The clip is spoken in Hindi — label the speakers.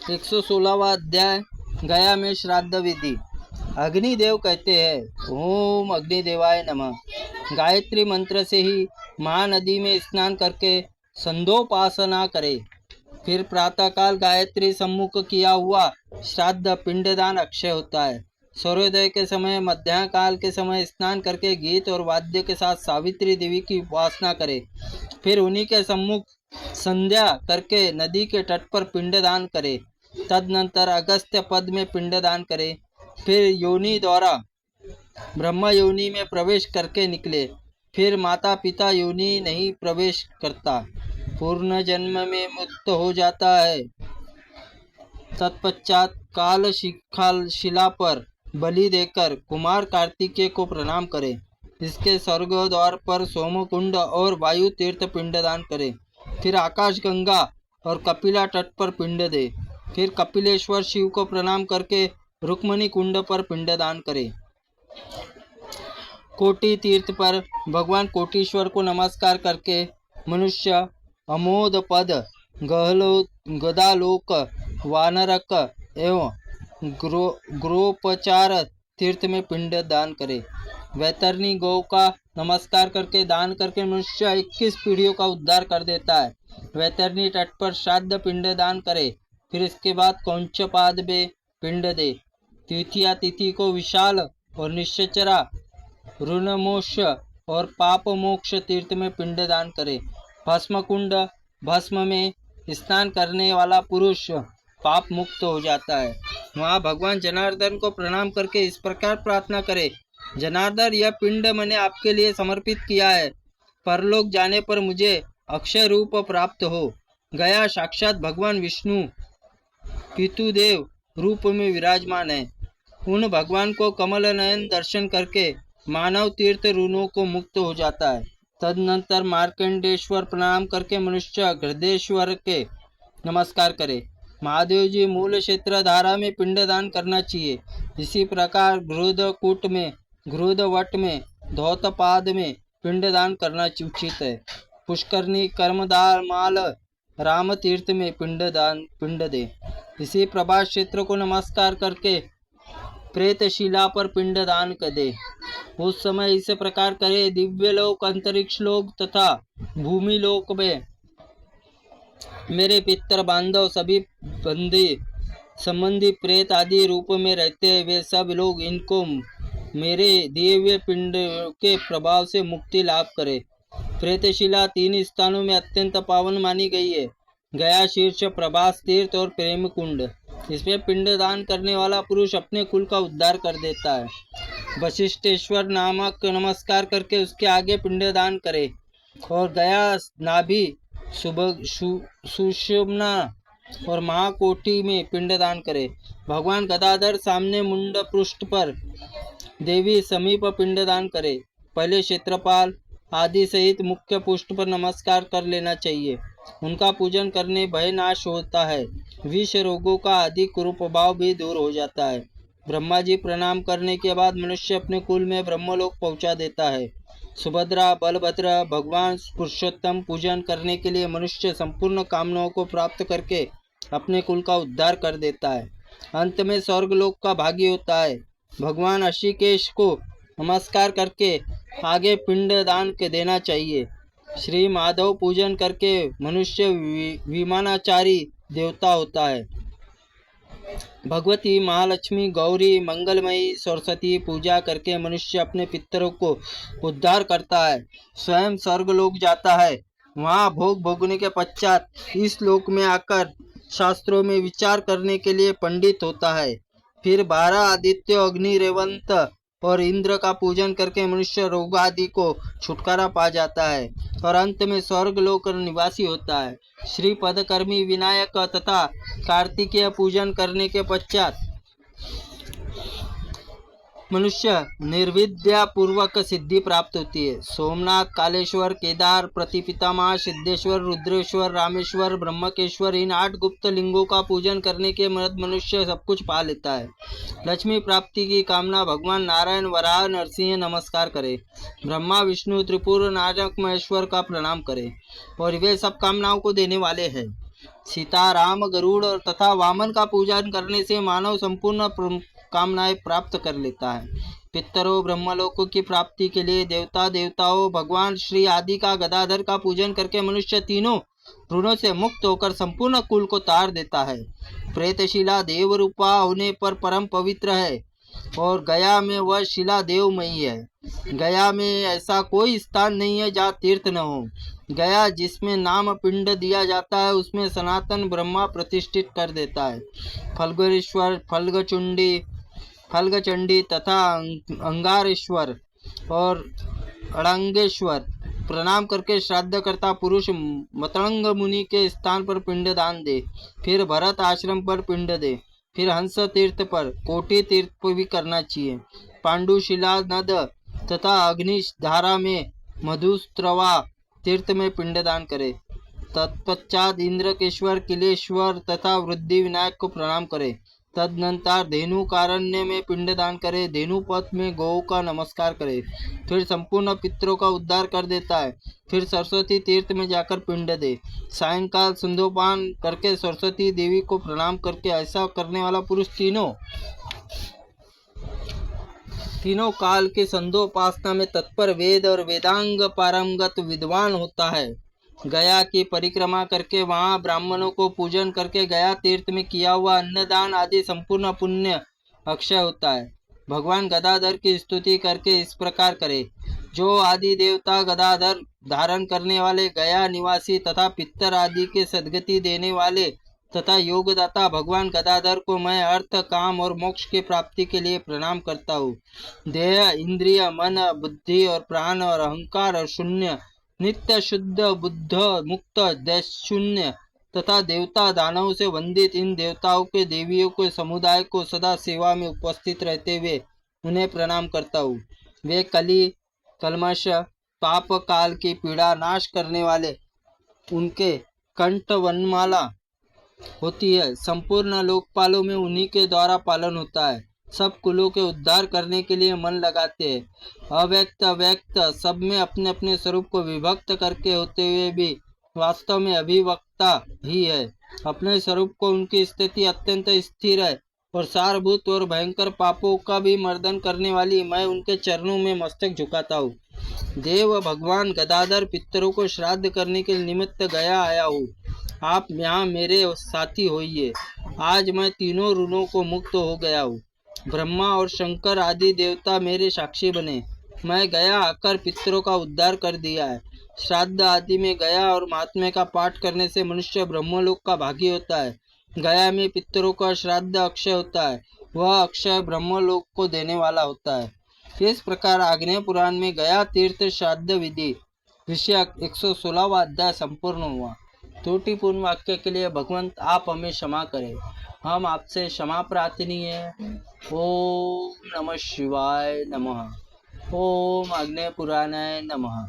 Speaker 1: 116वां अध्याय गया में श्राद्ध विधि। अग्निदेव कहते हैं, ओम अग्निदेवाय नमः। गायत्री मंत्र से ही महानदी में स्नान करके संध्योपासना करे। फिर प्रातःकाल गायत्री सम्मुख किया हुआ श्राद्ध पिंडदान अक्षय होता है। सूर्योदय के समय, मध्याह्न काल के समय स्नान करके गीत और वाद्य के साथ सावित्री देवी की उपासना करे। फिर उन्हीं के सम्मुख संध्या करके नदी के तट पर पिंडदान करे। तदनंतर अगस्त्य पद में पिंडदान करे। फिर योनि द्वारा ब्रह्म योनि में प्रवेश करके निकले। फिर माता पिता योनि नहीं प्रवेश करता, पूर्ण जन्म में मुक्त हो जाता है। तत्पश्चात काल शिला पर बलि देकर कुमार कार्तिकेय को प्रणाम करे। इसके स्वर्ग द्वार पर सोमकुंड और वायु तीर्थ पिंडदान करे। फिर आकाश गंगा और कपिला तट पर पिंड दे। फिर कपिलेश्वर शिव को प्रणाम करके रुक्मणी कुंड पर पिंडदान करे। कोटि तीर्थ पर भगवान कोटीश्वर को नमस्कार करके मनुष्य अमोद पद, गदालोक, वानरक एवं ग्रोपचार तीर्थ में पिंड दान करे। वैतरणी गौ का नमस्कार करके दान करके मनुष्य 21 पीढ़ियों का उद्धार कर देता है। वैतरणी तट पर श्राद्ध पिंड दान करे। फिर इसके बाद कौंचपाद में पिंड दे। तृतीया तिथि को विशाल और निश्चरा, ऋणमोक्ष और पाप मोक्ष तीर्थ में पिंड दान करे। भस्म कुंड, भस्म में स्नान करने वाला पुरुष पाप मुक्त हो जाता है। वहाँ भगवान जनार्दन को प्रणाम करके इस प्रकार प्रार्थना करे, जनार्दन, यह पिंड मैंने आपके लिए समर्पित किया है। परलोक जाने पर मुझे अक्षय रूप प्राप्त हो। गया साक्षात भगवान विष्णु पितुदेव रूप में विराजमान है। उन भगवान को कमल नयन दर्शन करके मानव तीर्थ ऋणों को मुक्त हो जाता है। तदनंतर मार्कंडेश्वर प्रणाम करके मनुष्य गृदेश्वर के नमस्कार करे। महादेव जी मूल क्षेत्र धारा में पिंडदान करना चाहिए। इसी प्रकार घृदकूट में, घृदवट में, धौतपाद में पिंडदान करना उचित है। पुष्करणी, कर्मदार माल, राम तीर्थ में पिंड दे। इसी प्रभास क्षेत्र को नमस्कार करके प्रेतशिला पर पिंडदान कर दे। उस समय इस प्रकार करे, दिव्य लोक, अंतरिक्ष लोक तथा भूमि लोक में मेरे पितर बांधव सभी बंदी संबंधी प्रेत आदि रूप में रहते हैं, वे सब लोग इनको मेरे दिए हुए पिंड के प्रभाव से मुक्ति लाभ करे। प्रेतशिला 3 स्थानों में अत्यंत पावन मानी गई है, गया शीर्ष, प्रभास तीर्थ और प्रेम कुंड। इसमें पिंडदान करने वाला पुरुष अपने कुल का उद्धार कर देता है। वशिष्ठेश्वर नामक नमस्कार करके उसके आगे पिंडदान करे और गया, नाभि, सुषुम्ना और महाकोटि में पिंडदान करे। भगवान गदाधर सामने मुंड पृष्ठ पर, देवी समीप पिंडदान करे। पहले क्षेत्रपाल आदि सहित मुख्य पुष्ट पर नमस्कार कर लेना चाहिए। उनका पूजन करने भय नाश होता है, विष रोगों का आदि कुप्रभाव भी दूर हो जाता है। ब्रह्मा जी प्रणाम करने के बाद मनुष्य अपने कुल में ब्रह्मलोक पहुंचा देता है। सुभद्रा, बलभद्र, भगवान पुरुषोत्तम पूजन करने के लिए मनुष्य संपूर्ण कामनाओं को प्राप्त करके अपने कुल का उद्धार कर देता है। अंत में स्वर्गलोक का भागी होता है। भगवान ऋषिकेश को नमस्कार करके आगे पिंड दान के देना चाहिए। श्री माधव पूजन करके मनुष्य विमानाचारी देवता होता है। भगवती, महालक्ष्मी, गौरी, मंगलमयी, सरस्वती पूजा करके मनुष्य अपने पितरों को उद्धार करता है, स्वयं स्वर्गलोक जाता है। वहाँ भोग भोगने के पश्चात इस लोक में आकर शास्त्रों में विचार करने के लिए पंडित होता है। फिर 12 आदित्य, अग्नि, रेवंत और इंद्र का पूजन करके मनुष्य रोग आदि को छुटकारा पा जाता है और अंत में स्वर्गलोक निवासी होता है। श्री पदकर्मी, विनायक तथा कार्तिकेय पूजन करने के पश्चात मनुष्य निर्विद्या पूर्वक सिद्धि प्राप्त होती है। सोमनाथ, कालेश्वर, केदार, प्रतिपितामह, सिद्धेश्वर, रुद्रेश्वर, रामेश्वर, ब्रह्मकेश्वर, इन 8 गुप्त लिंगों का पूजन करने के बाद मनुष्य सब कुछ पा लेता है। लक्ष्मी प्राप्ति की कामना भगवान नारायण, वराह, नरसिंह नमस्कार करे। ब्रह्मा, विष्णु, त्रिपुर, नारक, महेश्वर का प्रणाम करे और वे सब कामनाओं को देने वाले हैं। सीताराम, गरुड़ और तथा वामन का पूजन करने से मानव संपूर्ण कामनाएं प्राप्त कर लेता है। पितरों, ब्रह्मलोकों की प्राप्ति के लिए देवताओं, भगवान श्री आदि का गदाधर का पूजन करके मनुष्य तीनों ऋणों से मुक्त होकर संपूर्ण कुल को तार देता है। प्रेतशिला देव रूपा होने पर परम पवित्र है और गया में वह शिला देवमयी है। गया में ऐसा कोई स्थान नहीं है जहाँ तीर्थ न हो। गया जिसमें नाम पिंड दिया जाता है उसमें सनातन ब्रह्मा प्रतिष्ठित कर देता है। फल्गुरेश्वर, फल्गचंडी तथा अंगारेश्वर और अड़ंगेश्वर प्रणाम करके श्राद्ध करता पुरुष मतंग मुनि के स्थान पर पिंड दान दे, फिर भरत आश्रम पर पिंड दे, फिर हंस तीर्थ पर, कोटि तीर्थ पर भी करना चाहिए। पांडुशिला नद तथा अग्नि धारा में, मधुस्त्रवा तीर्थ में पिंडदान करे। तत्पश्चात इंद्रकेश्वर, किलेश्वर तथा वृद्धि विनायक को प्रणाम करे। तदनंतर धेनुकारण्य में पिंडदान करे। धेनुपथ में गौ का नमस्कार करे। फिर संपूर्ण पितरों का उद्धार कर देता है। फिर सरस्वती तीर्थ में जाकर पिंड दे। सायंकाल संध्योपान करके सरस्वती देवी को प्रणाम करके ऐसा करने वाला पुरुष तीनों काल के संध्योपासना में तत्पर वेद और वेदांग पारंगत विद्वान होता है। गया की परिक्रमा करके वहां ब्राह्मणों को पूजन करके गया तीर्थ में किया हुआ अन्नदान आदि संपूर्ण पुण्य अक्षय होता है। भगवान गदाधर की स्तुति करके इस प्रकार करे। जो आदि देवता गदाधर धारण करने वाले, गया निवासी तथा पितर आदि के सद्गति देने वाले तथा योगदाता भगवान गदाधर को मैं अर्थ, काम और मोक्ष की प्राप्ति के लिए प्रणाम करता हूँ। देह, इंद्रिय, मन, बुद्धि और प्राण और अहंकार और शून्य, नित्य शुद्ध बुद्ध मुक्त देश शून्य तथा देवता दानवों से वंदित इन देवताओं के देवियों के समुदाय को सदा सेवा में उपस्थित रहते हुए उन्हें प्रणाम करता हूँ। वे कलमश पाप काल की पीड़ा नाश करने वाले, उनके कंठ वनमाला होती है। संपूर्ण लोकपालों में उन्हीं के द्वारा पालन होता है। सब कुलों के उद्धार करने के लिए मन लगाते हैं। अव्यक्त व्यक्त सब में अपने अपने स्वरूप को विभक्त करके होते हुए भी वास्तव में अभिव्यक्ता ही है। अपने स्वरूप को उनकी स्थिति अत्यंत स्थिर है और सारभूत और भयंकर पापों का भी मर्दन करने वाली मैं उनके चरणों में मस्तक झुकाता हूँ। देव भगवान गदाधर पितरों को श्राद्ध करने के निमित्त गया आया हूँ। आप यहाँ मेरे साथी होइए। आज मैं तीनों ऋणों को मुक्त हो गया हूँ। ब्रह्मा और शंकर आदि देवता मेरे साक्षी बने। मैं गया आकर पितरों का उद्धार कर दिया है। श्राद्ध आदि में गया और महात्म्य का पाठ करने से मनुष्य ब्रह्मलोक का भागी होता है। गया में पितरों का श्राद्ध अक्षय होता है। वह अक्षय ब्रह्मलोक को देने वाला होता है। इस प्रकार आग्नेय पुराण में गया तीर्थ श्राद्ध विधि विषयक 116वां अध्याय संपूर्ण हुआ। त्रुटिपूर्ण वाक्य के लिए भगवंत आप हमें क्षमा करें। हम आपसे क्षमा प्रार्थनी है। ओम नमः शिवाय नमः। ओम अग्नेय पुराणाय नमः।